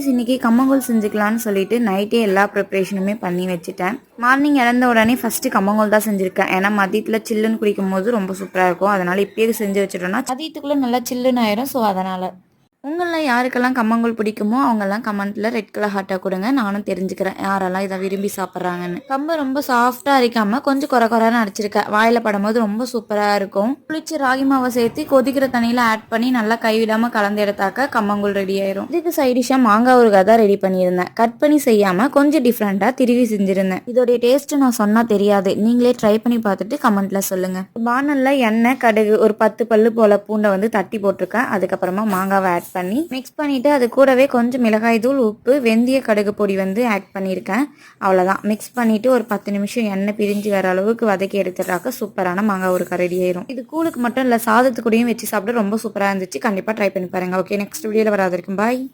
Friends, இன்றைக்கி கம்மங்கூழ் செஞ்சுக்கலான்னு சொல்லிட்டு நைட்டே எல்லா ப்ரிப்ரேஷனுமே பண்ணி வச்சுட்டேன். மார்னிங் இறந்த உடனே ஃபஸ்ட்டு கம்மங்கூழ் தான் செஞ்சுருக்கேன். ஏன்னா மதியத்தில் சில்லுன்னு குடிக்கும் போது ரொம்ப சூப்பராக இருக்கும். அதனால் இப்பயே செஞ்சு வச்சுட்டோன்னா மதியத்துக்குள்ளே நல்லா சில்லுன்னு ஆயிரும். ஸோ அதனால் உங்களில் யாருக்கெல்லாம் கம்மங்கூழ் பிடிக்குமோ அவங்கெல்லாம் கமெண்ட்டில் ரெட் கலர் ஹார்ட்டாக கொடுங்க. நானும் தெரிஞ்சுக்கிறேன் யாரெல்லாம் இதை விரும்பி சாப்பிட்றாங்கன்னு. கம்பு ரொம்ப சாஃப்டாக அரைக்காமல் கொஞ்சம் குறைன்னு அரைச்சிருக்கேன். வாயில் படும்போது ரொம்ப சூப்பராக இருக்கும். புளிச்சு ராகி மாவை சேர்த்து கொதிக்கிற தண்ணியில் ஆட் பண்ணி நல்லா கைவிடாமல் கலந்து எடுத்தாக்க கம்மங்கூழ் ரெடி ஆயிரும். இதுக்கு சைடிஷாக மாங்காய் ஊறுகாய் தான் ரெடி பண்ணியிருந்தேன். கட் பண்ணி செய்யாமல் கொஞ்சம் டிஃப்ரெண்ட்டாக திருவி செஞ்சுருந்தேன். இதோடைய டேஸ்ட்டு நான் சொன்னால் தெரியாது, நீங்களே ட்ரை பண்ணி பார்த்துட்டு கமெண்ட்டில் சொல்லுங்கள். வானலில் எண்ணெய் கடுகு ஒரு 10 பல்லு போல் பூண்டை வந்து தட்டி போட்டிருக்கேன். அதுக்கப்புறமா மாங்காவை ஆட் பண்ணி மிக்ஸ் பண்ணிவிட்டு அது கூடவே கொஞ்சம் மிளகாய் தூள், உப்பு, வெந்தய கடுகு பொடி வந்து ஆட் பண்ணியிருக்கேன். அவ்வளோதான். மிக்ஸ் பண்ணிவிட்டு ஒரு 10 நிமிஷம் எண்ணெய் பிரிஞ்சு வர அளவுக்கு வதக்கி எடுத்துட்டாக்க சூப்பரான மாங்காய் ஊறுகாய் ரெடி ஆயிரும். இது கூழுக்கு மட்டும் இல்லை, சாதத்துக்கூடையும் வச்சு சாப்பிட ரொம்ப சூப்பராக இருந்துச்சு. கண்டிப்பாக ட்ரை பண்ணி பாருங்கள். ஓகே, நெக்ஸ்ட் வீடியோவில் வராது இருக்கும். பாய்.